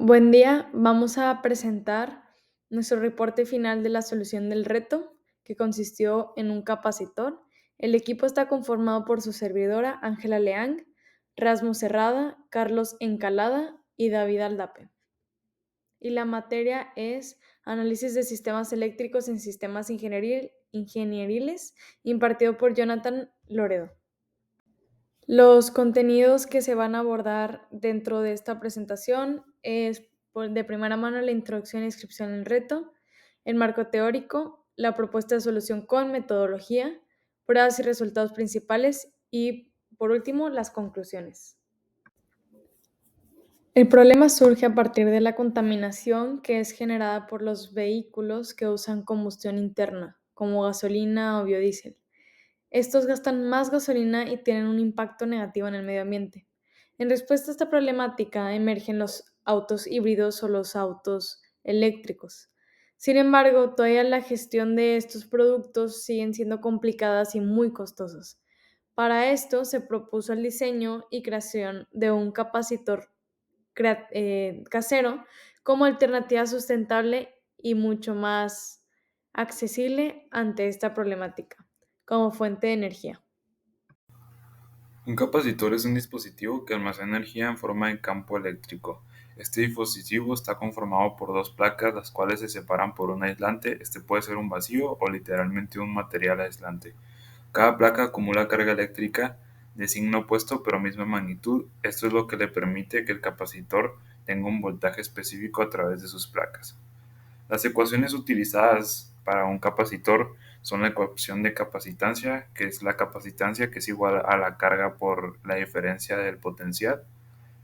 Buen día, vamos a presentar nuestro reporte final de la solución del reto, que consistió en un capacitor. El equipo está conformado por su servidora Ángela Leang, Rasmus Cerrada, Carlos Encalada y David Aldape. Y la materia es Análisis de sistemas eléctricos en sistemas ingenieriles, impartido por Jonathan Loredo. Los contenidos que se van a abordar dentro de esta presentación es de primera mano la introducción y descripción del reto, el marco teórico, la propuesta de solución con metodología, pruebas y resultados principales y, por último, las conclusiones. El problema surge a partir de la contaminación que es generada por los vehículos que usan combustión interna, como gasolina o biodiesel. Estos gastan más gasolina y tienen un impacto negativo en el medio ambiente. En respuesta a esta problemática emergen los autos híbridos o los autos eléctricos. Sin embargo, todavía la gestión de estos productos siguen siendo complicadas y muy costosas. Para esto se propuso el diseño y creación de un capacitor casero como alternativa sustentable y mucho más accesible ante esta problemática como fuente de energía. Un capacitor es un dispositivo que almacena energía en forma de campo eléctrico. Este dispositivo está conformado por dos placas, las cuales se separan por un aislante. Este puede ser un vacío o literalmente un material aislante. Cada placa acumula carga eléctrica de signo opuesto pero misma magnitud. Esto es lo que le permite que el capacitor tenga un voltaje específico a través de sus placas. Las ecuaciones utilizadas para un capacitor son la ecuación de capacitancia, que es la capacitancia que es igual a la carga por la diferencia del potencial.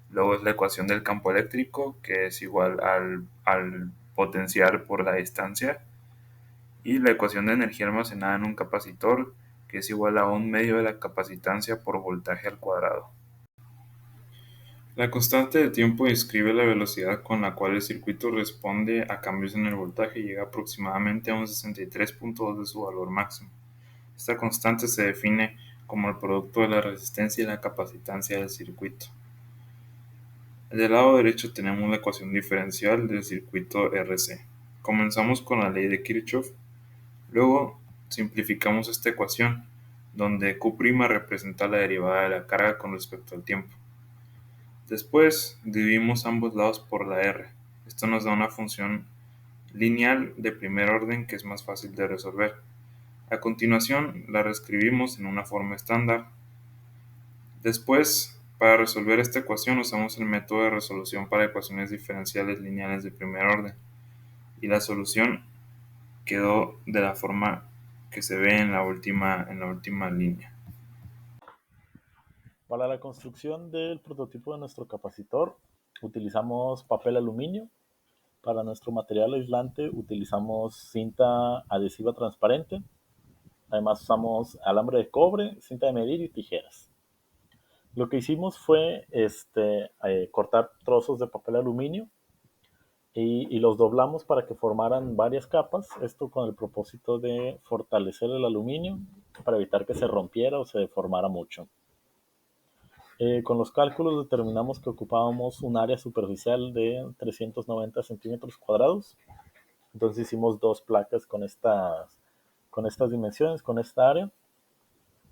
Luego es la ecuación del campo eléctrico, que es igual al potencial por la distancia. Y la ecuación de energía almacenada en un capacitor, que es igual a un medio de la capacitancia por voltaje al cuadrado. La constante de tiempo describe la velocidad con la cual el circuito responde a cambios en el voltaje y llega aproximadamente a un 63.2 de su valor máximo. Esta constante se define como el producto de la resistencia y la capacitancia del circuito. Del lado derecho tenemos la ecuación diferencial del circuito RC. Comenzamos con la ley de Kirchhoff, luego simplificamos esta ecuación, donde Q' representa la derivada de la carga con respecto al tiempo. Después dividimos ambos lados por la R. Esto nos da una función lineal de primer orden que es más fácil de resolver. A continuación la reescribimos en una forma estándar. Después, para resolver esta ecuación usamos el método de resolución para ecuaciones diferenciales lineales de primer orden. Y la solución quedó de la forma que se ve en la última línea. Para la construcción del prototipo de nuestro capacitor utilizamos papel aluminio. Para nuestro material aislante utilizamos cinta adhesiva transparente. Además usamos alambre de cobre, cinta de medir y tijeras. Lo que hicimos fue cortar trozos de papel aluminio y los doblamos para que formaran varias capas. Esto con el propósito de fortalecer el aluminio para evitar que se rompiera o se deformara mucho. Con los cálculos determinamos que ocupábamos un área superficial de 390 centímetros cuadrados. Entonces hicimos dos placas con estas dimensiones, con esta área.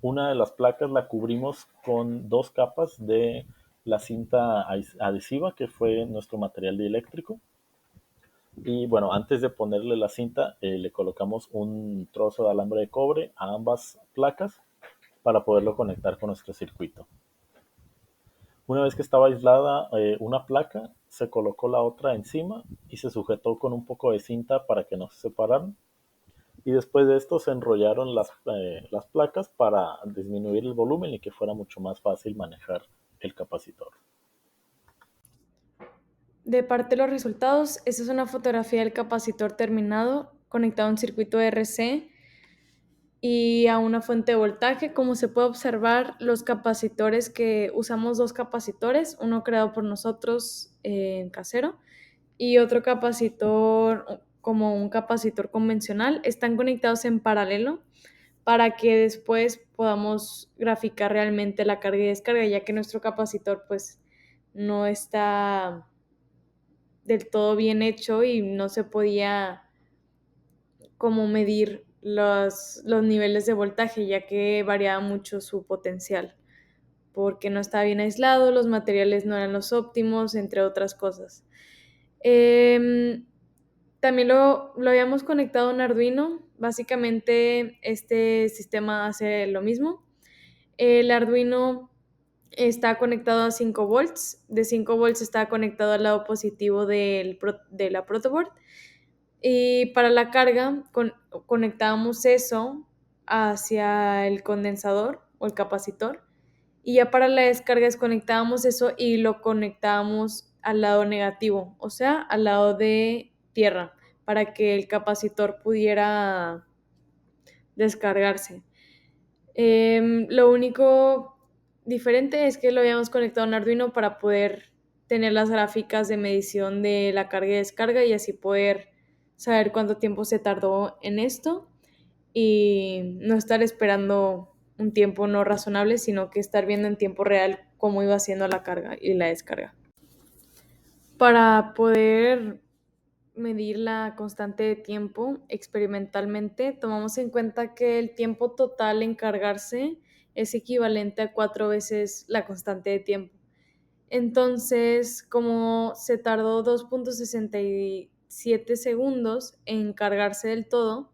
Una de las placas la cubrimos con dos capas de la cinta adhesiva, que fue nuestro material dieléctrico. Y bueno, antes de ponerle la cinta, le colocamos un trozo de alambre de cobre a ambas placas para poderlo conectar con nuestro circuito. Una vez que estaba aislada una placa, se colocó la otra encima y se sujetó con un poco de cinta para que no se separaran. Y después de esto se enrollaron las placas para disminuir el volumen y que fuera mucho más fácil manejar el capacitor. De parte de los resultados, esta es una fotografía del capacitor terminado conectado a un circuito RC y a una fuente de voltaje. Como se puede observar, los capacitores que usamos dos capacitores, uno creado por nosotros en casero y otro capacitor como un capacitor convencional, están conectados en paralelo para que después podamos graficar realmente la carga y descarga, ya que nuestro capacitor pues no está del todo bien hecho y no se podía como medir los niveles de voltaje, ya que variaba mucho su potencial, porque no estaba bien aislado, los materiales no eran los óptimos, entre otras cosas. También lo habíamos conectado a un Arduino. Básicamente este sistema hace lo mismo. El Arduino está conectado a 5 volts. De 5 volts está conectado al lado positivo de la protoboard. Y para la carga conectábamos eso hacia el condensador o el capacitor. Y ya para la descarga desconectábamos eso y lo conectábamos al lado negativo, o sea, al lado de tierra, para que el capacitor pudiera descargarse. Lo único diferente es que lo habíamos conectado a un Arduino para poder tener las gráficas de medición de la carga y descarga y así poder saber cuánto tiempo se tardó en esto y no estar esperando un tiempo no razonable, sino que estar viendo en tiempo real cómo iba haciendo la carga y la descarga. Para poder medir la constante de tiempo experimentalmente, tomamos en cuenta que el tiempo total en cargarse es equivalente a 4 veces la constante de tiempo. Entonces, como se tardó 2.67 segundos en cargarse del todo,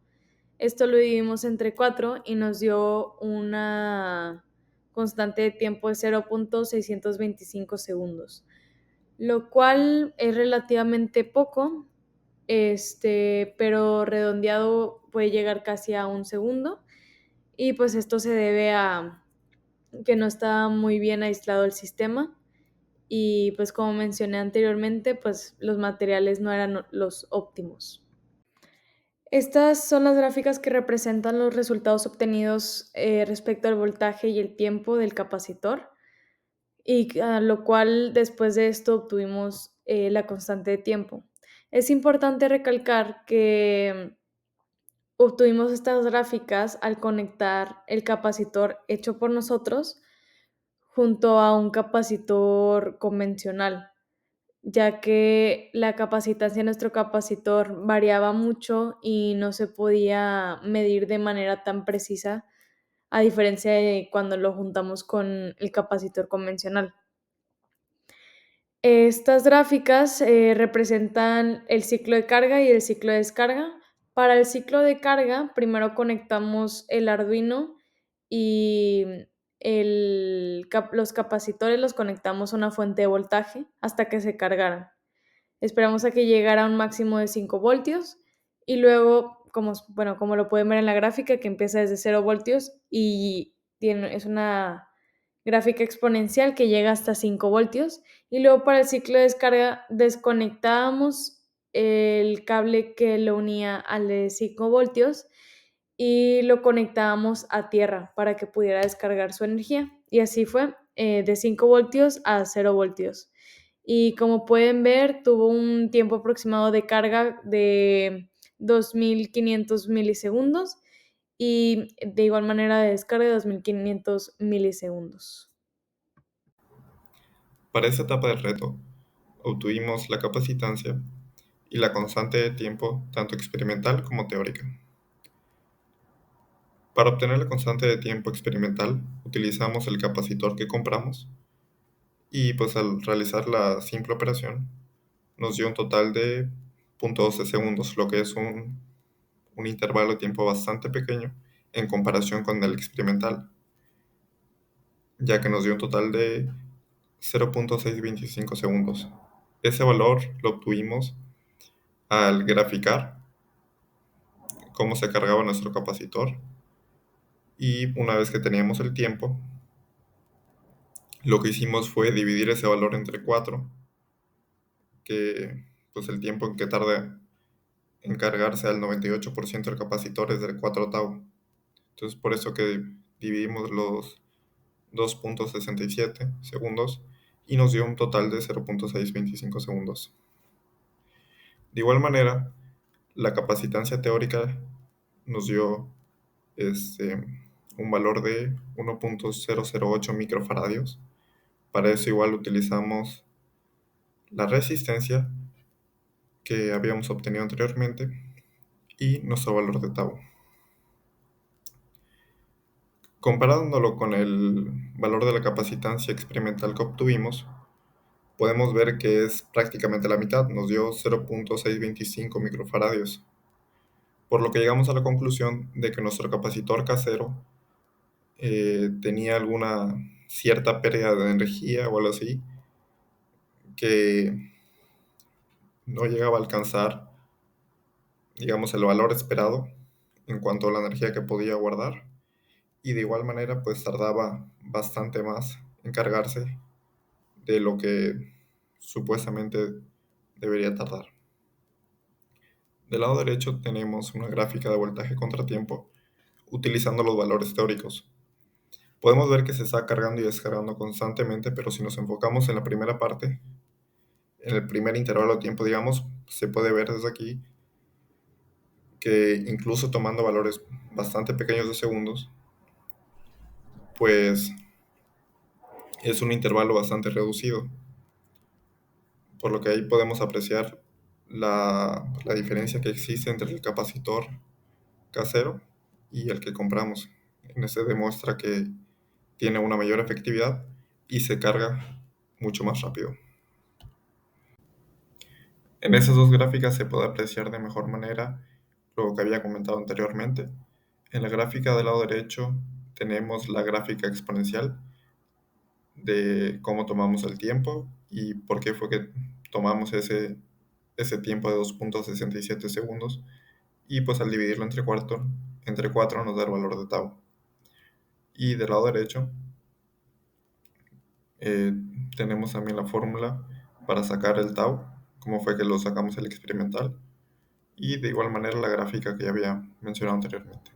esto lo dividimos entre 4 y nos dio una constante de tiempo de 0.625 segundos, lo cual es relativamente poco, pero redondeado puede llegar casi a un segundo. Y pues esto se debe a que no está muy bien aislado el sistema y pues como mencioné anteriormente, pues los materiales no eran los óptimos. Estas son las gráficas que representan los resultados obtenidos respecto al voltaje y el tiempo del capacitor, y a lo cual después de esto obtuvimos la constante de tiempo. Es importante recalcar que obtuvimos estas gráficas al conectar el capacitor hecho por nosotros junto a un capacitor convencional, ya que la capacitancia de nuestro capacitor variaba mucho y no se podía medir de manera tan precisa, a diferencia de cuando lo juntamos con el capacitor convencional. Estas gráficas representan el ciclo de carga y el ciclo de descarga. Para el ciclo de carga, primero conectamos el Arduino y los capacitores los conectamos a una fuente de voltaje hasta que se cargaran. Esperamos a que llegara a un máximo de 5 voltios y luego, como lo pueden ver en la gráfica, que empieza desde 0 voltios y es una gráfica exponencial que llega hasta 5 voltios. Y luego para el ciclo de descarga desconectábamos el cable que lo unía al de 5 voltios y lo conectábamos a tierra para que pudiera descargar su energía. Y así fue, de 5 voltios a 0 voltios. Y como pueden ver, tuvo un tiempo aproximado de carga de 2500 milisegundos y de igual manera de descarga de 2500 milisegundos. Para esta etapa del reto, obtuvimos la capacitancia y la constante de tiempo tanto experimental como teórica. Para obtener la constante de tiempo experimental, utilizamos el capacitor que compramos y pues al realizar la simple operación nos dio un total de 0.12 segundos, lo que es un intervalo de tiempo bastante pequeño en comparación con el experimental, ya que nos dio un total de 0.625 segundos. Ese valor lo obtuvimos al graficar cómo se cargaba nuestro capacitor y una vez que teníamos el tiempo, lo que hicimos fue dividir ese valor entre 4, que pues el tiempo en que tarda en cargarse al 98% del capacitor es de 4 tau. Entonces por eso que dividimos los 2.67 segundos y nos dio un total de 0.625 segundos. De igual manera, la capacitancia teórica nos dio un valor de 1.008 microfaradios. Para eso igual utilizamos la resistencia que habíamos obtenido anteriormente y nuestro valor de tau. Comparándolo con el valor de la capacitancia experimental que obtuvimos, podemos ver que es prácticamente la mitad, nos dio 0.625 microfaradios, por lo que llegamos a la conclusión de que nuestro capacitor casero tenía alguna cierta pérdida de energía o algo así, que no llegaba a alcanzar, digamos, el valor esperado en cuanto a la energía que podía guardar, y de igual manera pues tardaba bastante más en cargarse de lo que supuestamente debería tardar. Del lado derecho tenemos una gráfica de voltaje contratiempo utilizando los valores teóricos. Podemos ver que se está cargando y descargando constantemente, pero si nos enfocamos en la primera parte, en el primer intervalo de tiempo, digamos, se puede ver desde aquí que incluso tomando valores bastante pequeños de segundos, pues es un intervalo bastante reducido, por lo que ahí podemos apreciar la diferencia que existe entre el capacitor casero y el que compramos. En este demuestra que tiene una mayor efectividad y se carga mucho más rápido. En esas dos gráficas se puede apreciar de mejor manera lo que había comentado anteriormente. En la gráfica del lado derecho tenemos la gráfica exponencial de cómo tomamos el tiempo y por qué fue que tomamos ese tiempo de 2.67 segundos, y pues al dividirlo entre 4 nos da el valor de tau. Y del lado derecho tenemos también la fórmula para sacar el tau, cómo fue que lo sacamos el experimental, y de igual manera la gráfica que ya había mencionado anteriormente.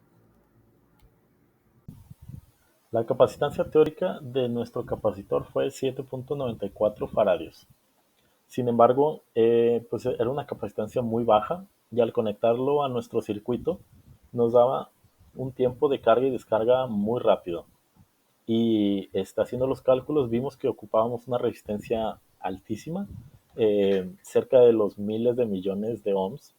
La capacitancia teórica de nuestro capacitor fue 7.94 faradios. Sin embargo, pues era una capacitancia muy baja y al conectarlo a nuestro circuito nos daba un tiempo de carga y descarga muy rápido. Y haciendo los cálculos vimos que ocupábamos una resistencia altísima, cerca de los miles de millones de ohms,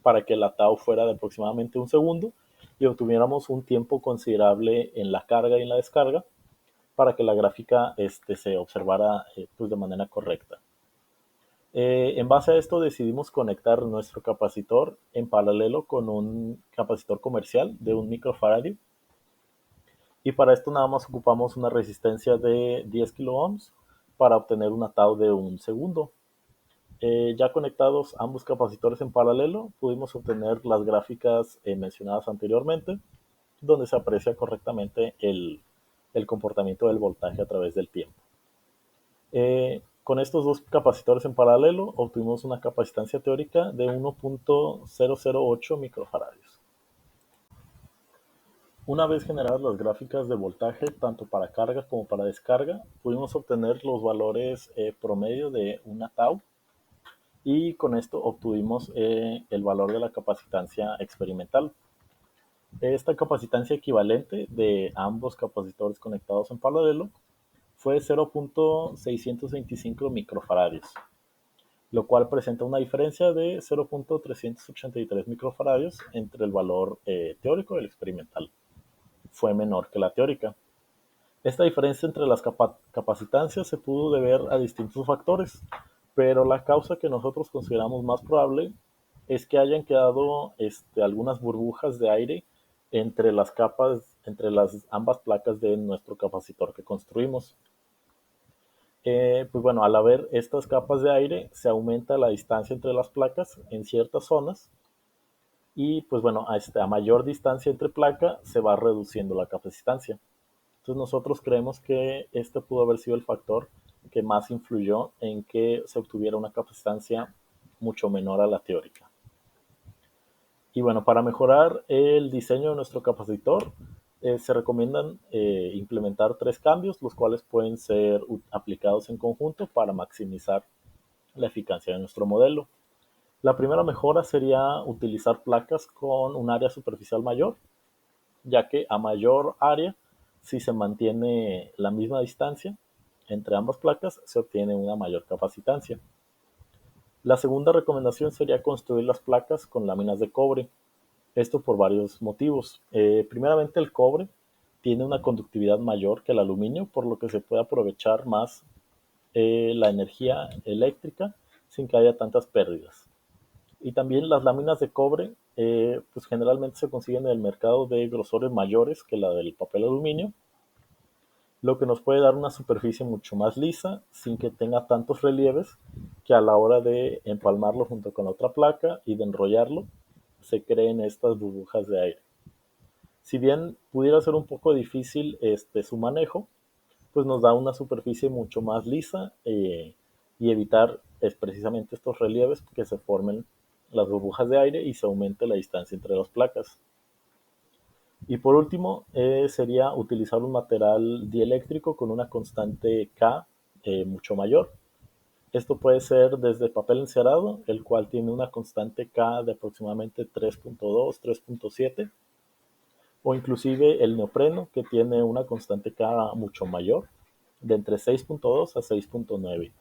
para que la tau fuera de aproximadamente un segundo y obtuviéramos un tiempo considerable en la carga y en la descarga para que la gráfica se observara pues de manera correcta. En base a esto decidimos conectar nuestro capacitor en paralelo con un capacitor comercial de 1 microfaradio, y para esto nada más ocupamos una resistencia de 10 kiloohms para obtener una tau de un segundo. Ya conectados ambos capacitores en paralelo, pudimos obtener las gráficas mencionadas anteriormente, donde se aprecia correctamente el comportamiento del voltaje a través del tiempo. Con estos dos capacitores en paralelo, obtuvimos una capacitancia teórica de 1.008 microfaradios. Una vez generadas las gráficas de voltaje, tanto para carga como para descarga, pudimos obtener los valores promedio de una tau, y con esto obtuvimos el valor de la capacitancia experimental. Esta capacitancia equivalente de ambos capacitores conectados en paralelo fue 0.625 microfaradios, lo cual presenta una diferencia de 0.383 microfaradios entre el valor teórico y el experimental. Fue menor que la teórica. Esta diferencia entre las capacitancias se pudo deber a distintos factores, pero la causa que nosotros consideramos más probable es que hayan quedado algunas burbujas de aire entre las ambas placas de nuestro capacitor que construimos. Pues bueno, al haber estas capas de aire, se aumenta la distancia entre las placas en ciertas zonas, y pues bueno, a mayor distancia entre placa se va reduciendo la capacitancia. Entonces nosotros creemos que este pudo haber sido el factor que más influyó en que se obtuviera una capacitancia mucho menor a la teórica. Y bueno, para mejorar el diseño de nuestro capacitor, se recomiendan implementar 3 cambios, los cuales pueden ser aplicados en conjunto para maximizar la eficacia de nuestro modelo. La primera mejora sería utilizar placas con un área superficial mayor, ya que a mayor área, si se mantiene la misma distancia entre ambas placas, se obtiene una mayor capacitancia. La segunda recomendación sería construir las placas con láminas de cobre. Esto por varios motivos. Primeramente, el cobre tiene una conductividad mayor que el aluminio, por lo que se puede aprovechar más la energía eléctrica sin que haya tantas pérdidas. Y también las láminas de cobre, pues generalmente se consiguen en el mercado de grosores mayores que la del papel aluminio, lo que nos puede dar una superficie mucho más lisa sin que tenga tantos relieves que a la hora de empalmarlo junto con la otra placa y de enrollarlo se creen estas burbujas de aire. Si bien pudiera ser un poco difícil su manejo, pues nos da una superficie mucho más lisa y evitar precisamente estos relieves que se formen las burbujas de aire y se aumente la distancia entre las placas. Y por último, sería utilizar un material dieléctrico con una constante K mucho mayor. Esto puede ser desde papel encerado, el cual tiene una constante K de aproximadamente 3.2, 3.7, o inclusive el neopreno, que tiene una constante K mucho mayor, de entre 6.2 a 6.9.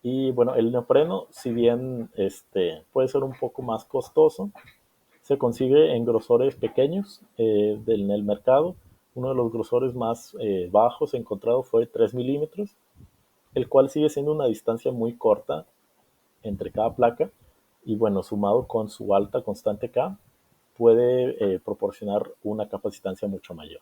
Y bueno, el neopreno, si bien puede ser un poco más costoso, se consigue en grosores pequeños en el mercado. Uno de los grosores más bajos encontrado fue 3 milímetros, el cual sigue siendo una distancia muy corta entre cada placa. Y bueno, sumado con su alta constante K, puede proporcionar una capacitancia mucho mayor.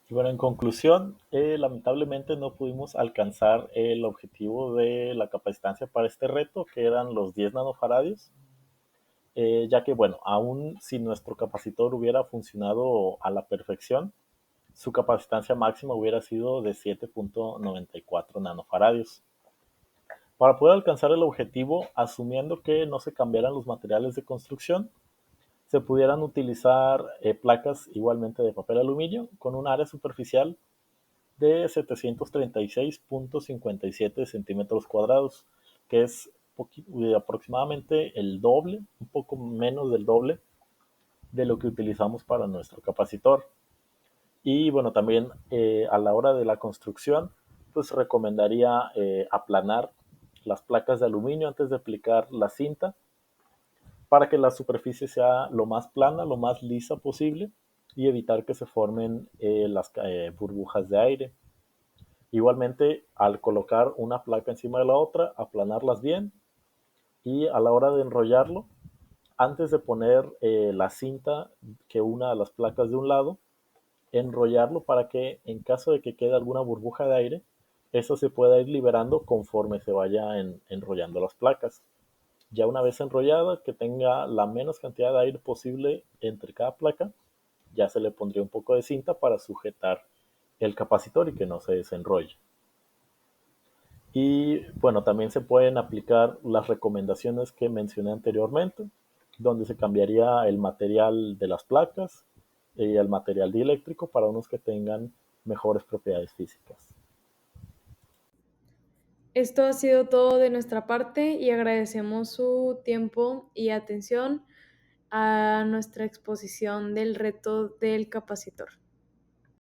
Y bueno, en conclusión, lamentablemente no pudimos alcanzar el objetivo de la capacitancia para este reto, que eran los 10 nanofaradios, ya que, bueno, aún si nuestro capacitor hubiera funcionado a la perfección, su capacitancia máxima hubiera sido de 7.94 nanofaradios. Para poder alcanzar el objetivo, asumiendo que no se cambiaran los materiales de construcción, se pudieran utilizar placas igualmente de papel aluminio con un área superficial de 736.57 centímetros cuadrados, que es aproximadamente el doble, un poco menos del doble de lo que utilizamos para nuestro capacitor. Y bueno, también a la hora de la construcción, pues recomendaría aplanar las placas de aluminio antes de aplicar la cinta para que la superficie sea lo más plana, lo más lisa posible y evitar que se formen las burbujas de aire. Igualmente, al colocar una placa encima de la otra, aplanarlas bien y a la hora de enrollarlo, antes de poner la cinta que una a las placas de un lado, enrollarlo para que en caso de que quede alguna burbuja de aire, eso se pueda ir liberando conforme se vaya enrollando las placas. Ya una vez enrollada, que tenga la menos cantidad de aire posible entre cada placa, ya se le pondría un poco de cinta para sujetar el capacitor y que no se desenrolle. Y bueno, también se pueden aplicar las recomendaciones que mencioné anteriormente, donde se cambiaría el material de las placas y el material dieléctrico para unos que tengan mejores propiedades físicas. Esto ha sido todo de nuestra parte y agradecemos su tiempo y atención a nuestra exposición del reto del capacitor.